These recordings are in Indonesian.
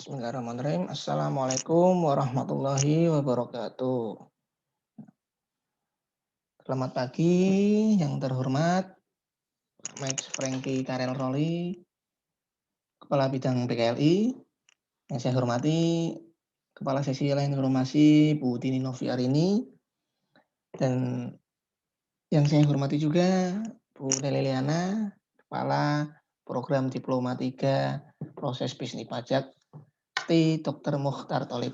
Bismillahirrahmanirrahim. Assalamualaikum warahmatullahi wabarakatuh. Selamat pagi yang terhormat, Max Franky Karel Roli, Kepala Bidang PKLI. Yang saya hormati, Kepala Sesi Lain Informasi Bu Tini Noviarini, dan yang saya hormati juga Bu Neliliana, Kepala Program Diploma 3 Proses Bisnis Pajak T. Dr. Mukhtar Tholib.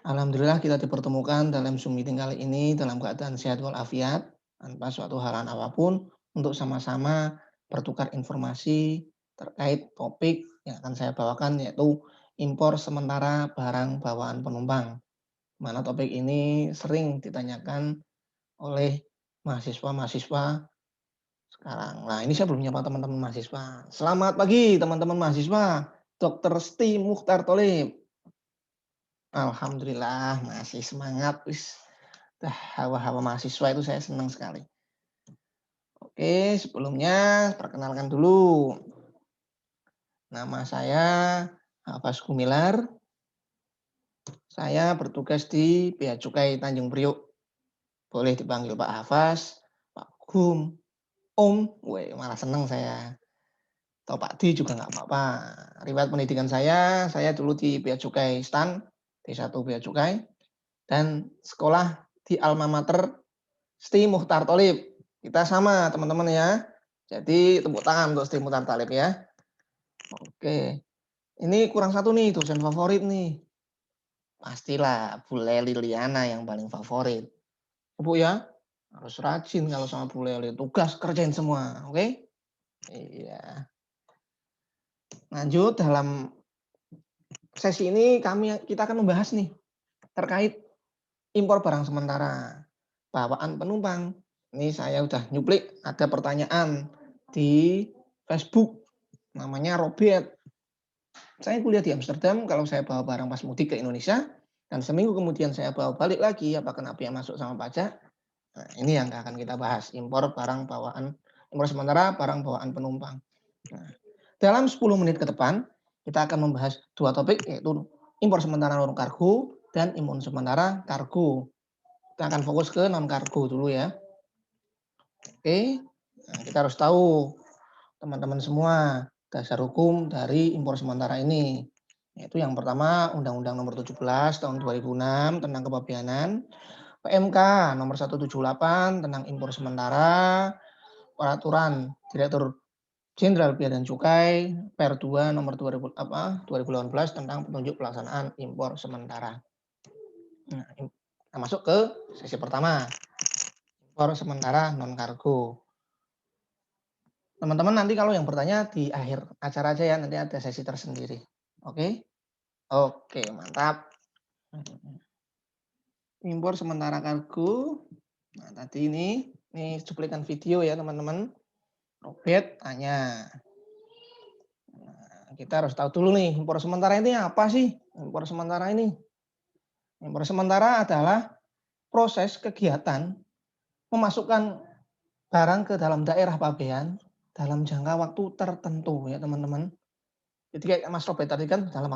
Alhamdulillah kita dipertemukan dalam Zoom meeting kali ini dalam keadaan sehat walafiat, tanpa suatu halangan apapun, untuk sama-sama bertukar informasi terkait topik yang akan saya bawakan, yaitu impor sementara barang bawaan penumpang. Mana topik ini sering ditanyakan oleh mahasiswa-mahasiswa sekarang. Nah, ini saya belum menyapa teman-teman mahasiswa. Selamat pagi teman-teman mahasiswa, Dr. Sti Mukhtar Tholib. Alhamdulillah masih semangat, hawa-hawa mahasiswa itu saya senang sekali. Oke, sebelumnya perkenalkan dulu. Nama saya Hafaz Gumilar. Saya bertugas di Bea Cukai Tanjung Priok. Boleh dipanggil Pak Hafaz, Pak Gum, Om. Weh, malah seneng saya. Atau Pak D juga nggak apa-apa. Riwayat pendidikan saya dulu di Bea Cukai Stan, D1 Bea Cukai, dan sekolah di alma mater Sti Mukhtar Tholib. Kita sama teman-teman ya. Jadi tepuk tangan untuk Sti Mukhtar Tholib ya. Oke. Ini kurang satu nih, dosen favorit nih. Pastilah Bu Leli Liliana yang paling favorit. Bu ya, harus rajin kalau sama Bu Leli. Tugas kerjain semua, oke? Iya. Lanjut, dalam sesi ini kita akan membahas nih terkait impor barang sementara bawaan penumpang. Ini saya udah nyuplik, ada pertanyaan di Facebook, namanya Robert. Saya kuliah di Amsterdam, kalau saya bawa barang pas mudik ke Indonesia, dan seminggu kemudian saya bawa balik lagi, apa kena biaya masuk sama pajak? Nah, ini yang akan kita bahas, impor sementara barang bawaan penumpang. Nah, dalam 10 menit ke depan, kita akan membahas dua topik, yaitu impor sementara non kargo dan impor sementara kargo. Kita akan fokus ke non kargo dulu ya. Oke, nah, kita harus tahu teman-teman semua dasar hukum dari impor sementara ini. Yaitu yang pertama Undang-Undang Nomor 17 Tahun 2006 tentang kepabeanan, PMK Nomor 178 tentang impor sementara, Peraturan Direktur Jenderal Bea dan Cukai Per 2 Nomor 2018 tentang petunjuk pelaksanaan impor sementara. Nah, kita masuk ke sesi pertama, impor sementara non kargo. Teman-teman nanti kalau yang bertanya di akhir acara aja ya, nanti ada sesi tersendiri. Oke? Oke, mantap. Impor sementara kargo. Nah, tadi ini cuplikan video ya, teman-teman. Robert tanya. Nah, kita harus tahu dulu nih, impor sementara ini apa sih? Impor sementara ini. Impor sementara adalah proses kegiatan memasukkan barang ke dalam daerah pabean dalam jangka waktu tertentu ya, teman-teman. Jadi kayak Mas Robert tadi kan dalam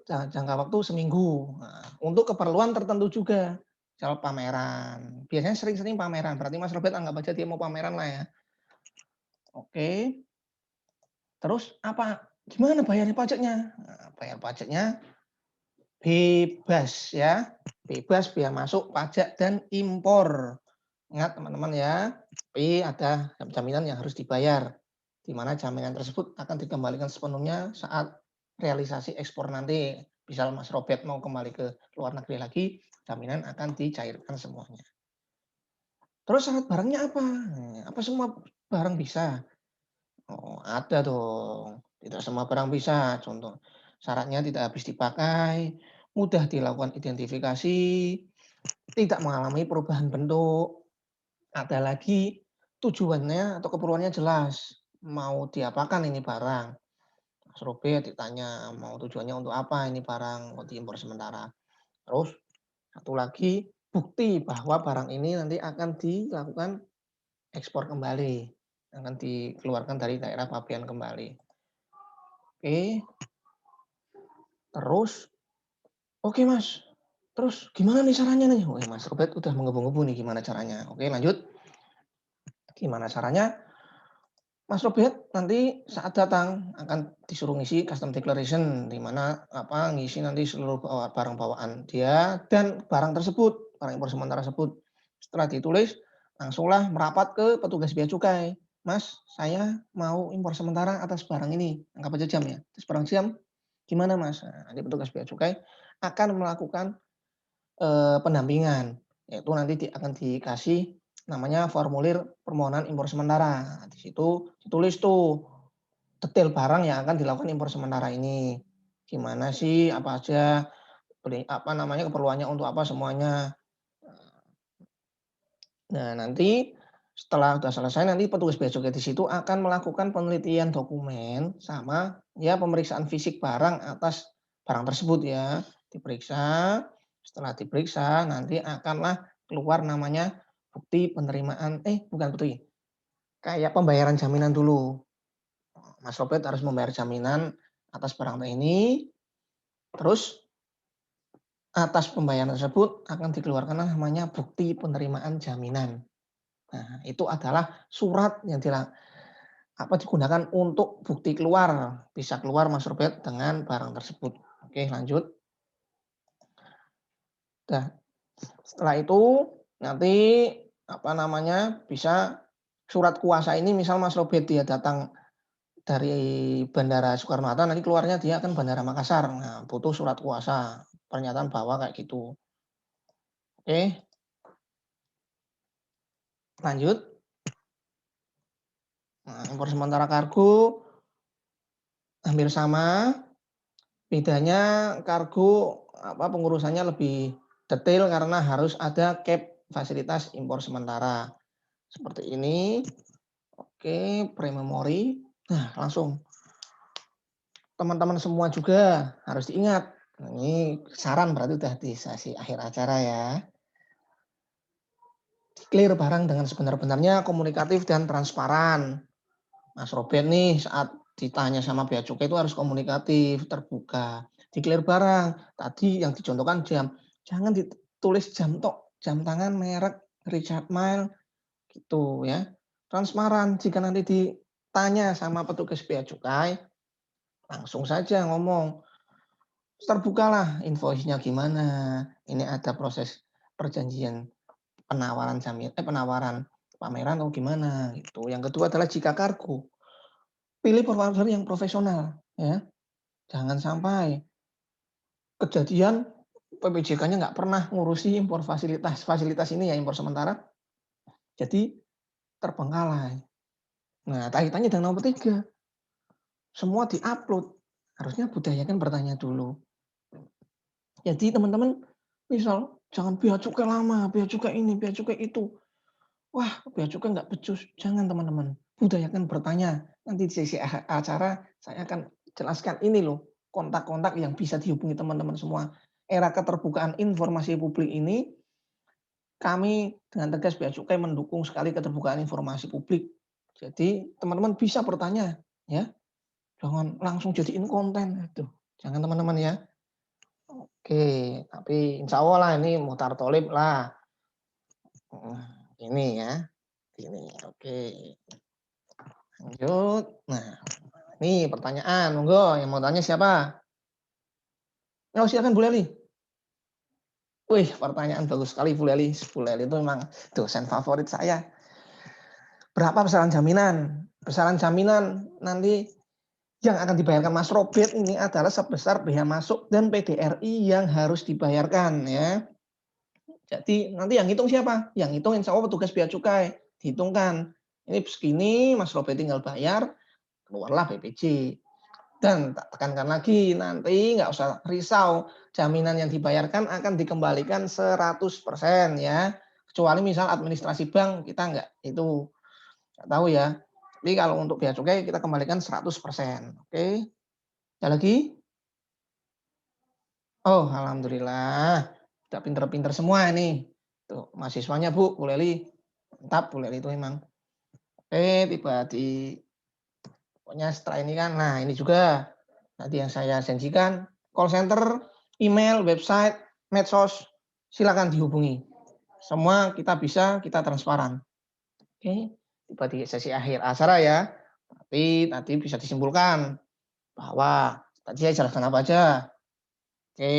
jangka waktu seminggu. Nah, untuk keperluan tertentu juga. Misal pameran. Biasanya sering-sering pameran. Berarti Mas Robert anggap aja dia mau pameran lah ya. Oke. Terus apa? Gimana bayarnya pajaknya? Nah, bayar pajaknya bebas ya. Bebas biaya masuk, pajak, dan impor. Ingat teman-teman ya. Tapi ada jaminan yang harus dibayar. Di mana jaminan tersebut akan dikembalikan sepenuhnya saat realisasi ekspor nanti. Misal Mas Robert mau kembali ke luar negeri lagi, jaminan akan dicairkan semuanya. Terus syarat barangnya apa? Apa semua barang bisa? Oh, ada dong. Tidak semua barang bisa. Contoh, syaratnya tidak habis dipakai, mudah dilakukan identifikasi, tidak mengalami perubahan bentuk. Ada lagi tujuannya atau keperluannya jelas. Mau diapakan ini barang? Mas Robert ditanya, mau tujuannya untuk apa ini barang, mau diimpor sementara. Terus satu lagi, bukti bahwa barang ini nanti akan dilakukan ekspor kembali, akan dikeluarkan dari daerah pabean kembali. Oke. Terus, "Oke Mas, terus gimana nih caranya nih?" Wih, Mas Robert udah menggebu-gebu nih gimana caranya. Oke lanjut, gimana caranya? Mas Robert nanti saat datang akan disuruh ngisi custom declaration, di mana apa, ngisi nanti seluruh barang bawaan dia dan barang tersebut, barang impor sementara tersebut. Setelah ditulis, langsunglah merapat ke petugas bea cukai. "Mas, saya mau impor sementara atas barang ini." Anggap aja jam ya, atas barang jam, "Gimana Mas?" Nah, nanti petugas bea cukai akan melakukan pendampingan, yaitu nanti akan dikasih namanya formulir permohonan impor sementara. Di situ ditulis tuh detail barang yang akan dilakukan impor sementara ini. Gimana sih, apa aja, apa namanya, keperluannya untuk apa semuanya. Nah, nanti setelah sudah selesai nanti petugas bea cukai di situ akan melakukan penelitian dokumen sama ya pemeriksaan fisik barang atas barang tersebut ya. Diperiksa, setelah diperiksa nanti akanlah keluar namanya bukti penerimaan bukan bukti, kayak pembayaran jaminan dulu. Mas Robert harus membayar jaminan atas barang ini, terus atas pembayaran tersebut akan dikeluarkan namanya bukti penerimaan jaminan. Nah, itu adalah surat yang digunakan untuk bukti keluar, bisa keluar Mas Robert dengan barang tersebut. Oke, lanjut. Nah, setelah itu nanti apa namanya, bisa surat kuasa ini misal Mas Robert dia datang dari Bandara Soekarno-Hatta nanti keluarnya dia kan Bandara Makassar. Nah, butuh surat kuasa, pernyataan bahwa kayak gitu. Oke, lanjut. Nah, impor sementara kargo hampir sama. Bedanya kargo apa, pengurusannya lebih detail karena harus ada cap fasilitas impor sementara. Seperti ini. Oke, pre-memori. Nah, langsung teman-teman semua juga harus diingat. Nah, ini saran berarti udah di sesi akhir acara ya. Clear barang dengan sebenar-benarnya, komunikatif dan transparan. Mas Robert nih saat ditanya sama bea cukai itu harus komunikatif, terbuka. Declare barang, tadi yang dicontohkan jam, jangan ditulis jam tok, jam tangan merek Richard Mille gitu ya. Transparan, jika nanti ditanya sama petugas bea cukai, langsung saja ngomong, terbukalah invoice-nya gimana, ini ada proses perjanjian penawaran pameran atau gimana gitu. Yang kedua adalah jika kargo, pilih forwarder yang profesional, ya. Jangan sampai kejadian PPJK-nya nggak pernah ngurusi impor fasilitas ini ya, impor sementara, jadi terbengkalai. Nah, kaitannya dengan nomor 3, semua di-upload, harusnya budayakan bertanya dulu. Jadi teman-teman, misal jangan bea cukai lama, bea cukai ini, bea cukai itu. Wah, bea cukai nggak becus, jangan teman-teman. Budayakan bertanya. Nanti di sesi acara saya akan jelaskan ini loh, kontak-kontak yang bisa dihubungi teman-teman semua. Era keterbukaan informasi publik ini, kami dengan tegas bea cukai mendukung sekali keterbukaan informasi publik. Jadi teman-teman bisa bertanya, ya. Jangan langsung jadiin konten itu. Jangan teman-teman ya. Oke, tapi insya Allah lah ini muhtar tolib lah. Ini ya, ini. Oke. Lanjut. Nah, ini pertanyaan, monggo yang mau tanya siapa? Oh, silakan Bu Leli. Wih, pertanyaan bagus sekali Bu Leli. Bu Leli itu memang dosen favorit saya. Berapa besaran jaminan? Besaran jaminan nanti yang akan dibayarkan Mas Robert ini adalah sebesar bea masuk dan PDRI yang harus dibayarkan ya. Jadi nanti yang hitung siapa? Yang hitung insya Allah petugas bea cukai. Dihitungkan. Ini segini Mas Robert tinggal bayar, keluarlah BPJ. Dan tak tekankan lagi, nanti nggak usah risau, jaminan yang dibayarkan akan dikembalikan 100% ya. Kecuali misal administrasi bank kita nggak itu, nggak tahu ya. Tapi kalau untuk bea cukai kita kembalikan 100%. Oke. Ada lagi? Oh, alhamdulillah. Udah pinter-pinter semua ini. Tuh, mahasiswanya Bu Leli. Mantap Bu Leli itu memang. Oke, tiba di pokoknya setelah ini kan, nah ini juga nanti yang saya janjikan call center, email, website, medsos, silakan dihubungi. Semua kita transparan. Oke, tiba di sesi akhir acara ya. Tapi tadi bisa disimpulkan bahwa tadi saya jelaskan apa aja. Oke,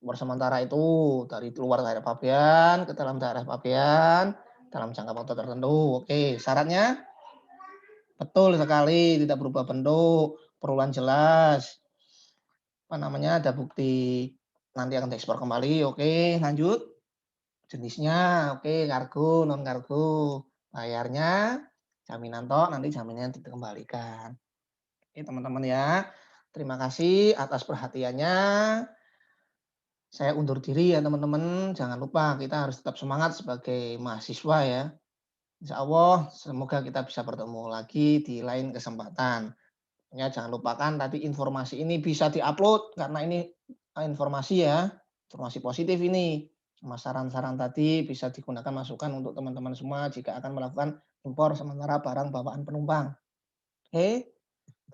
umur sementara itu dari luar daerah pabean ke dalam daerah pabean dalam jangka waktu tertentu. Oke, syaratnya betul sekali, tidak berubah bentuk, perubahan jelas. Apa namanya, ada bukti nanti akan diekspor kembali. Oke, lanjut. Jenisnya, oke, kargo, non kargo. Bayarnya, jaminan toh nanti jaminannya dikembalikan. Oke, teman-teman ya. Terima kasih atas perhatiannya. Saya undur diri ya teman-teman. Jangan lupa kita harus tetap semangat sebagai mahasiswa ya. Insya Allah semoga kita bisa bertemu lagi di lain kesempatan. Ya, jangan lupakan tadi informasi ini bisa diupload karena ini informasi ya, informasi positif ini. Sama saran-saran tadi bisa digunakan masukan untuk teman-teman semua jika akan melakukan impor sementara barang bawaan penumpang. Oke,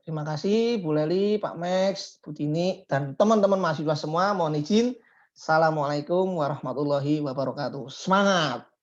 terima kasih Bu Leli, Pak Max, Bu Tini, dan teman-teman mahasiswa semua. Mohon izin. Assalamualaikum warahmatullahi wabarakatuh. Semangat!